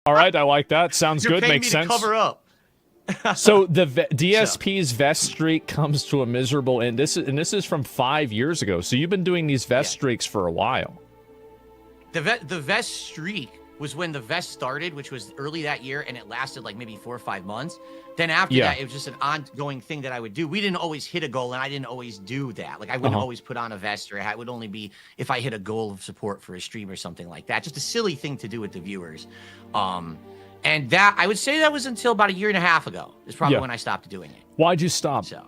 All right, I like that. Sounds You're good. paying Makes me sense. to cover up. So the DSP's vest streak comes to a miserable end. This is from 5 years ago. So you've been doing these vest streaks for a while. The vest streak was when the vest started, which was early that year, and it lasted like maybe 4 or 5 months. Then after that, it was just an ongoing thing that I would do. We didn't always hit a goal, and I didn't always do that. Like I wouldn't always put on a vest, or it would only be if I hit a goal of support for a stream or something like that. Just a silly thing to do with the viewers. And that, I would say that was until about 1.5 years ago. Is probably when I stopped doing it. Why'd you stop? So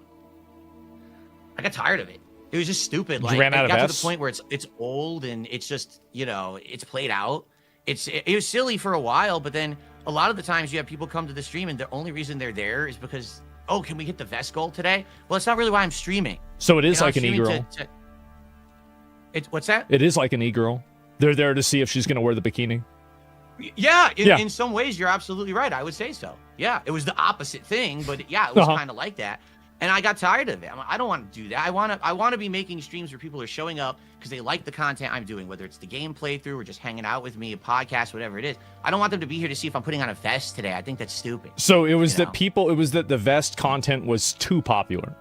I got tired of it. It was just stupid. You like ran out it got of to the point where it's old and it's just, it's played out. It was silly for a while, but then a lot of the times you have people come to the stream and the only reason they're there is because, oh, can we hit the vest goal today? Well, it's not really why I'm streaming. So it is like an e-girl. What's that? It is like an e-girl. They're there to see if she's going to wear the bikini. Yeah, in some ways, you're absolutely right. I would say so. Yeah, it was the opposite thing, but yeah, it was kind of like that. And I got tired of it. I don't want to do that. I want to be making streams where people are showing up because they like the content I'm doing, whether it's the game playthrough or just hanging out with me, a podcast, whatever it is. I don't want them to be here to see if I'm putting on a vest today. I think that's stupid. So it was that the vest content was too popular.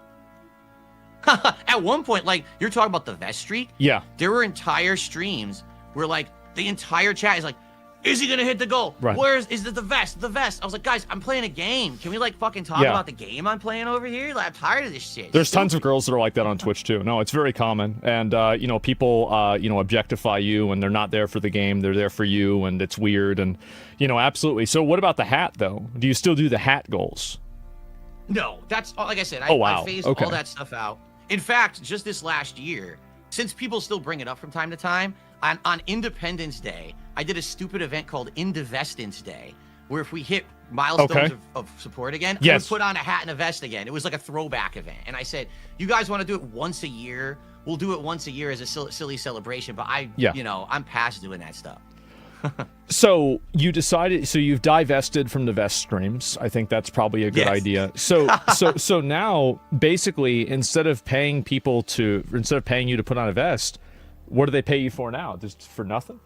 At one point, like you're talking about the vest streak. Yeah. There were entire streams where like the entire chat is like, is he gonna hit the goal? Right. Is it the vest? The vest. I was like, guys, I'm playing a game. Can we like fucking talk about the game I'm playing over here? Like, I'm tired of this shit. There's tons of girls that are like that on Twitch too. No, it's very common. And people objectify you and they're not there for the game. They're there for you, and it's weird. And absolutely. So what about the hat though? Do you still do the hat goals? No, that's like I said. I phased all that stuff out. In fact, just this last year, since people still bring it up from time to time, on Independence Day, I did a stupid event called Indivestance Day, where if we hit milestones of support again, I would put on a hat and a vest again. It was like a throwback event. And I said, you guys want to do it once a year? We'll do it once a year as a silly celebration. But I'm past doing that stuff. So you decided, so you've divested from the vest streams. I think that's probably a good idea. So now basically, instead of paying you to put on a vest, what do they pay you for now? Just for nothing?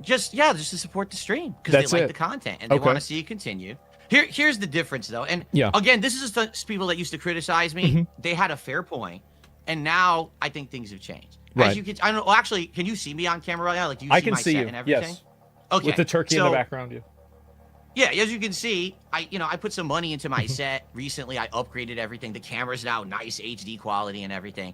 Just to support the stream because they like the content and they want to see it continue. Here's the difference though, and again, this is just the people that used to criticize me. They had a fair point, and now I think things have changed. Right. As you can, I don't know. Well, actually, can you see me on camera right now? Like, do you see my set and everything? Yes. Okay. With the turkey in the background, Yeah, as you can see, I put some money into my set recently. I upgraded everything. The camera's now nice HD quality and everything.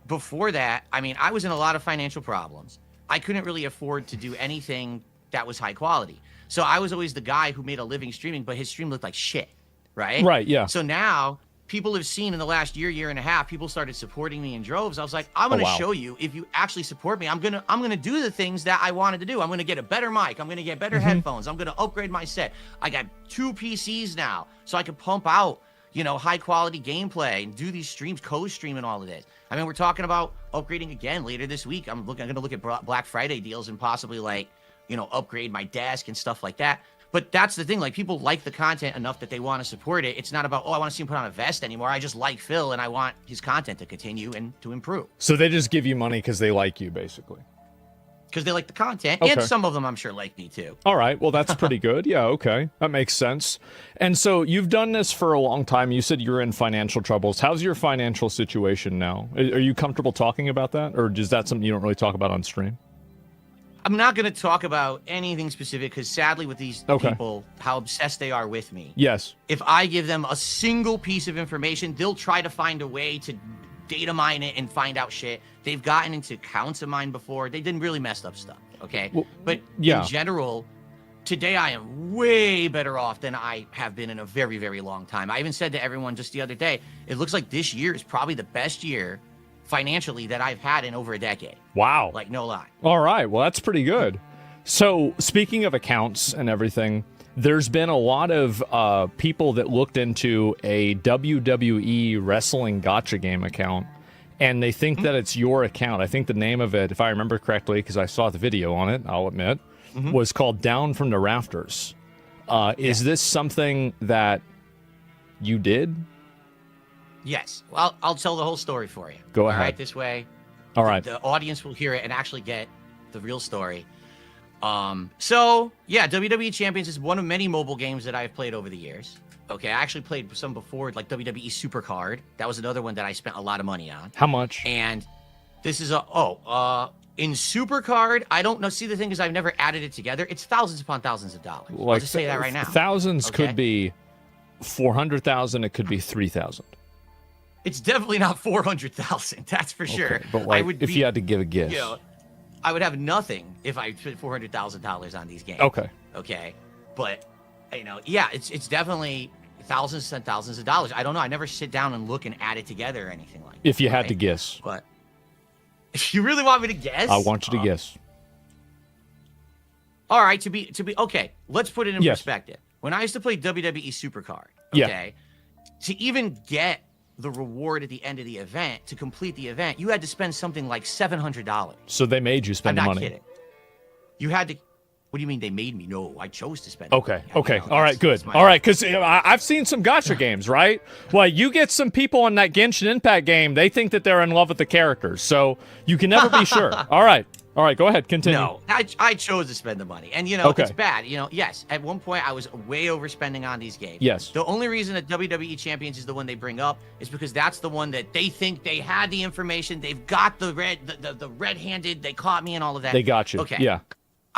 Before that, I was in a lot of financial problems. I couldn't really afford to do anything that was high quality. So I was always the guy who made a living streaming, but his stream looked like shit, right? Right, yeah. So now people have seen in the last year and a half, people started supporting me in droves. I was like, I'm going to show you, if you actually support me, I'm going to do the things that I wanted to do. I'm going to get a better mic. I'm going to get better headphones. I'm going to upgrade my set. I got 2 PCs now, so I can pump out, high quality gameplay and do these streams, co-stream and all of this. We're talking about upgrading again later this week. I'm going to look at Black Friday deals and possibly upgrade my desk and stuff like that. But that's the thing. Like, people like the content enough that they want to support it. It's not about, I want to see him put on a vest anymore. I just like Phil and I want his content to continue and to improve. So they just give you money because they like you, basically. Because they like the content, and some of them I'm sure like me too. All right, well that's pretty good. Yeah, okay, that makes sense. And so you've done this for a long time. You said you're in financial troubles. How's your financial situation now? Are you comfortable talking about that, or is that something you don't really talk about on stream? I'm not going to talk about anything specific because sadly with these people, how obsessed they are with me. Yes. If I give them a single piece of information, they'll try to find a way to data mine it and find out shit. They've gotten into accounts of mine before. They didn't really mess up stuff, okay? Well, but in general, today I am way better off than I have been in a very, very long time. I even said to everyone just the other day, it looks like this year is probably the best year financially that I've had in over a decade. Wow. Like, no lie. All right, well, that's pretty good. So speaking of accounts and everything, there's been a lot of people that looked into a WWE wrestling gotcha game account, and they think that it's your account. I think the name of it, if I remember correctly, because I saw the video on it, I'll admit, was called Down from the Rafters. Is this something that you did? Yes. Well, I'll tell the whole story for you. Go ahead. All right, this way. All right. The audience will hear it and actually get the real story. So yeah, WWE Champions is one of many mobile games that I've played over the years. Okay, I actually played some before, like WWE Supercard. That was another one that I spent a lot of money on. How much? And this is in Supercard, I don't know. See, the thing is, I've never added it together. It's thousands upon thousands of dollars. Like, I'll just say that right now. Thousands okay? could be 400,000. It could be 3,000. It's definitely not 400,000. That's for sure. But like, if you had to give a guess, you know, I would have nothing if I spent $400,000 on these games. Okay. Okay. But you know, yeah, it's definitely thousands and thousands of dollars. I don't know. I never sit down and look and add it together or anything like that. If you had to guess. But if you really want me to guess, I want you to guess. All right, to be okay. Let's put it in perspective. When I used to play WWE Supercard, okay, to even get the reward at the end of the event, to complete the event, you had to spend something like $700. So they made you spend I'm the not money. Kidding. You had to. What do you mean they made me? No, I chose to spend. Okay. Money. Okay. You know, all right. Good. All right. Because I've seen some gacha games, right? Well, you get some people on that Genshin Impact game. They think that they're in love with the characters, so you can never be sure. All right. All right. Go ahead. Continue. No, I chose to spend the money, and you know it's bad. You know, yes, at one point I was way overspending on these games. Yes. The only reason that WWE Champions is the one they bring up is because that's the one that they think they had the information. They've got the red-handed. They caught me and all of that. They got you. Okay. Yeah.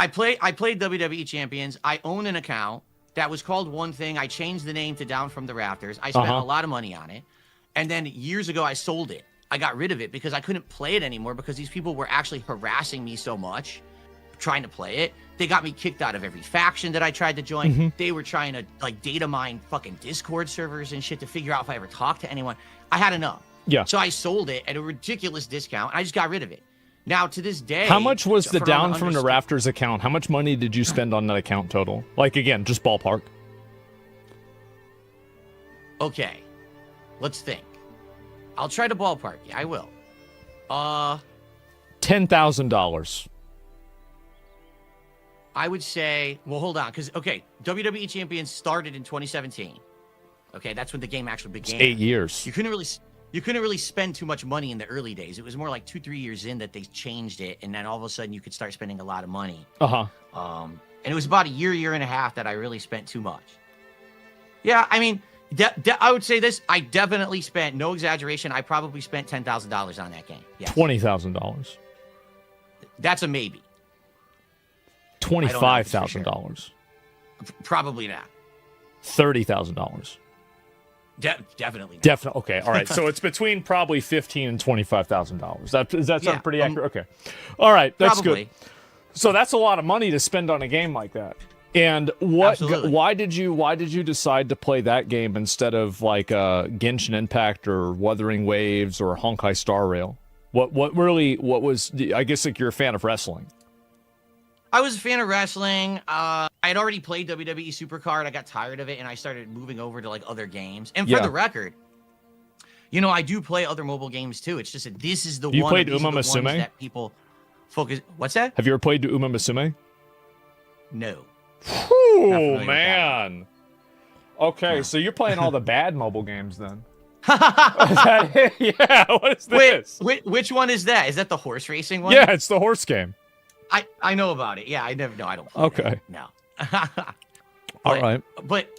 I played WWE Champions. I own an account that was called one thing. I changed the name to Down from the Rafters. I spent a lot of money on it. And then years ago, I sold it. I got rid of it because I couldn't play it anymore because these people were actually harassing me so much trying to play it. They got me kicked out of every faction that I tried to join. They were trying to like data mine fucking Discord servers and shit to figure out if I ever talked to anyone. I had enough. Yeah. So I sold it at a ridiculous discount. I just got rid of it. Now, to this day... How much was the Down from the Rafters account? How much money did you spend on that account total? Like, again, just ballpark. Okay. Let's think. I'll try to ballpark. Yeah, I will. $10,000. I would say... Well, hold on. Because, okay, WWE Champions started in 2017. Okay, that's when the game actually began. It's 8 years. You couldn't really spend too much money in the early days. It was more like 2-3 years in that they changed it, and then all of a sudden you could start spending a lot of money. And it was about a year and a half that I really spent too much. Yeah, I mean, I would say this. I definitely spent, no exaggeration, I probably spent $10,000 on that game. Yes. $20,000. That's a maybe. $25,000. Probably not. $30,000. Definitely. Definitely. Okay. All right. So it's between probably $15,000 and $25,000. Does that sound pretty accurate? Okay. All right. That's probably good. So that's a lot of money to spend on a game like that. And why did you decide to play that game instead of like Genshin Impact or Wuthering Waves or Honkai Star Rail? What was, I guess, like, you're a fan of wrestling. I was a fan of wrestling. I had already played WWE Supercard. I got tired of it, and I started moving over to like other games. And for the record, you know, I do play other mobile games too. It's just that this is the one. You played Uma Musume? That people focus. What's that? Have you ever played Uma Musume? No. Oh man. Okay, so you're playing all the bad mobile games then. Yeah. What is this? Wait, which one is that? Is that the horse racing one? Yeah, it's the horse game. I know about it. Yeah, I never know. I don't play Okay. No. All right. But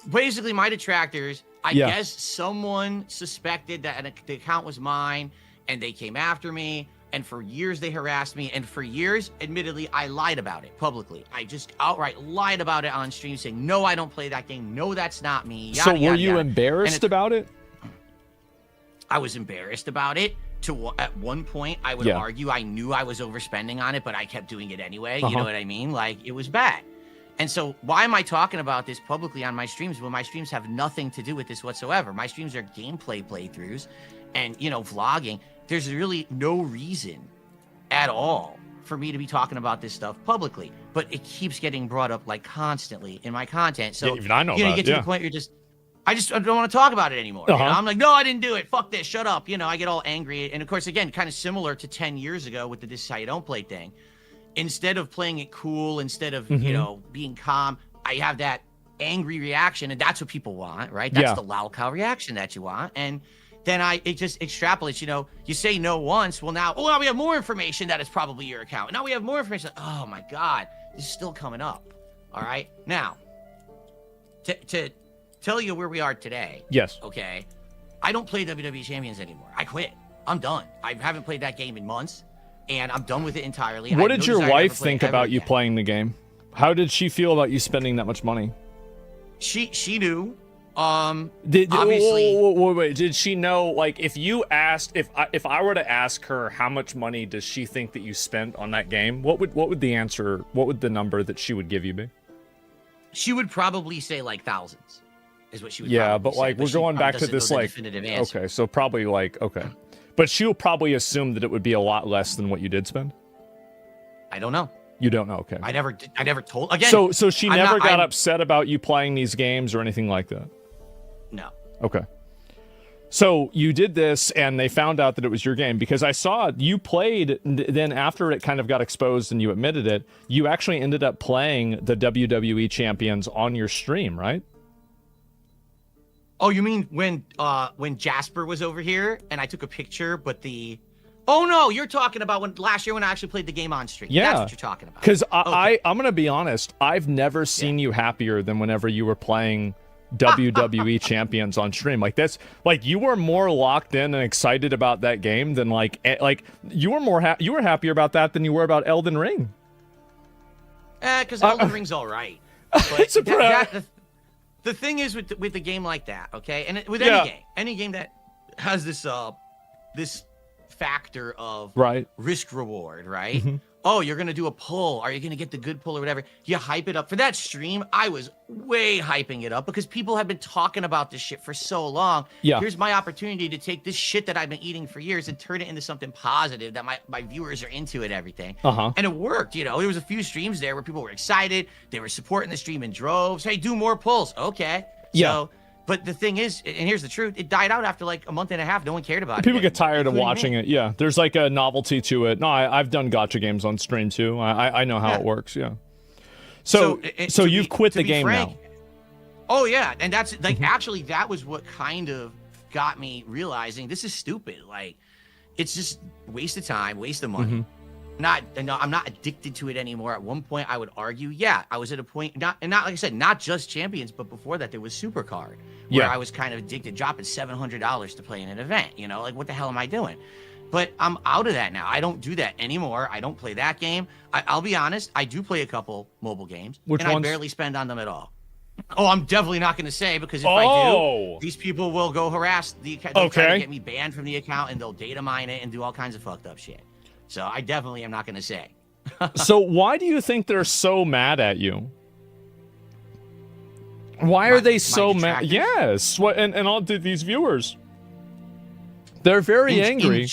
basically, my detractors, I guess someone suspected that the account was mine, and they came after me, and for years they harassed me, and for years, admittedly, I lied about it publicly. I just outright lied about it on stream, saying, no, I don't play that game. No, that's not me. Yada, so were yada, you yada. embarrassed about it? I was embarrassed about it. At one point, I would argue I knew I was overspending on it, but I kept doing it anyway. You know what I mean? Like, it was bad. And so why am I talking about this publicly on my streams when my streams have nothing to do with this whatsoever? My streams are gameplay playthroughs and, you know, vlogging. There's really no reason at all for me to be talking about this stuff publicly, but it keeps getting brought up like constantly in my content. So, even I know you about get to the point where you're just, I don't want to talk about it anymore. You know? I'm like, no, I didn't do it. Fuck this. Shut up. You know, I get all angry. And of course, again, kind of similar to 10 years ago with the This Is How You Don't Play thing. Instead of playing it cool, instead of, you know, being calm, I have that angry reaction. And that's what people want, right? That's the loud cow reaction that you want. And then it just extrapolates, you know, you say no once. Well, now we have more information that it's probably your account. Now we have more information. Oh my God. is still coming up. All right. Now, to tell you where we are today. Yes. Okay. I don't play WWE Champions anymore. I quit. I'm done. I haven't played that game in months, and I'm done with it entirely. What did your wife think about you playing the game? How did she feel about you spending that much money? She knew. Obviously. Wait. Did she know? Like, if you asked, if I were to ask her how much money does she think that you spent on that game, what would the answer? What would the number that she would give you be? She would probably say like thousands, is what she would. Yeah, but like we're going back to this like. Okay, so probably like okay, but she'll probably assume that it would be a lot less than what you did spend. I don't know. You don't know, okay. I never told again. So she never got upset about you playing these games or anything like that? No. Okay. So you did this and they found out that it was your game because I saw you played, then after it kind of got exposed and you admitted it, you actually ended up playing the WWE Champions on your stream, right? Oh, you mean when Jasper was over here and I took a picture, but the... Oh, no, you're talking about last year when I actually played the game on stream. Yeah. That's what you're talking about. Because I'm going to be honest, I've never seen you happier than whenever you were playing WWE Champions on stream. Like that's like you were more locked in and excited about that game than like you were you were happier about that than you were about Elden Ring. Because Elden Ring's all right. But the thing is with the game like that, okay, and with any game that has this this factor of risk reward, right? Mm-hmm. Oh, you're gonna do a pull. Are you gonna get the good pull or whatever? You hype it up. For that stream, I was way hyping it up because people have been talking about this shit for so long. Yeah. Here's my opportunity to take this shit that I've been eating for years and turn it into something positive that my viewers are into it, everything. And it worked, you know. There was a few streams there where people were excited. They were supporting the stream in droves. Hey, do more pulls. Okay. Yeah. So, but the thing is, and here's the truth, it died out after like a month and a half. No one cared about it. People get tired of watching it. Yeah, there's like a novelty to it. No, I've done gacha games on stream too. I know how it works. Yeah. So you've quit the game now. Oh yeah, and that's like actually that was what kind of got me realizing this is stupid. Like, it's just waste of time, waste of money. I'm not addicted to it anymore. At one point, I would argue, yeah, I was at a point, not like I said, not just Champions, but before that, there was Supercard, where I was kind of addicted, dropping $700 to play in an event. You know, like what the hell am I doing? But I'm out of that now. I don't do that anymore. I don't play that game. I'll be honest, I do play a couple mobile games, I barely spend on them at all. Oh, I'm definitely not going to say because if I do, these people will go harass the account. They'll try to get me banned from the account, and they'll data mine it and do all kinds of fucked up shit. So I definitely am not going to say. So why do you think they're so mad at you? Why are they so mad? Yes. And all these viewers. They're very angry.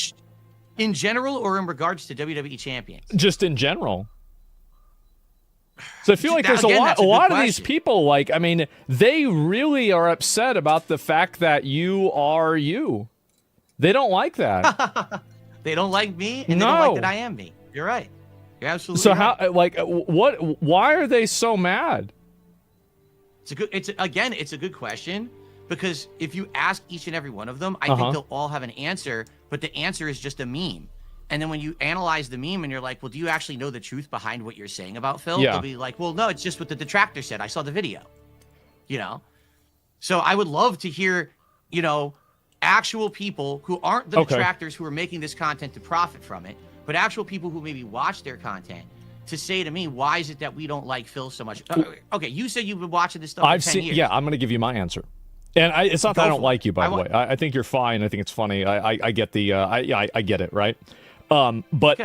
In general or in regards to WWE Champions? Just in general. So I feel like there's a lot of these people, like, I mean, they really are upset about the fact that you are you. They don't like that. They don't like me, and they don't like that I am me. You're right. You're absolutely right. So how, like, why are they so mad? It's a good question, because if you ask each and every one of them, I think they'll all have an answer, but the answer is just a meme. And then when you analyze the meme and you're like, well, do you actually know the truth behind what you're saying about Phil? They'll be like, well, no, it's just what the detractor said. I saw the video, you know? So I would love to hear, you know, actual people who aren't the detractors who are making this content to profit from it, but actual people who maybe watch their content to say to me, why is it that we don't like Phil so much? Okay, you said you've been watching this stuff for 10 years. Yeah, I'm going to give you my answer. And it's not that I don't like you, by the way. I think you're fine. I think it's funny. I get the, I get it, right? But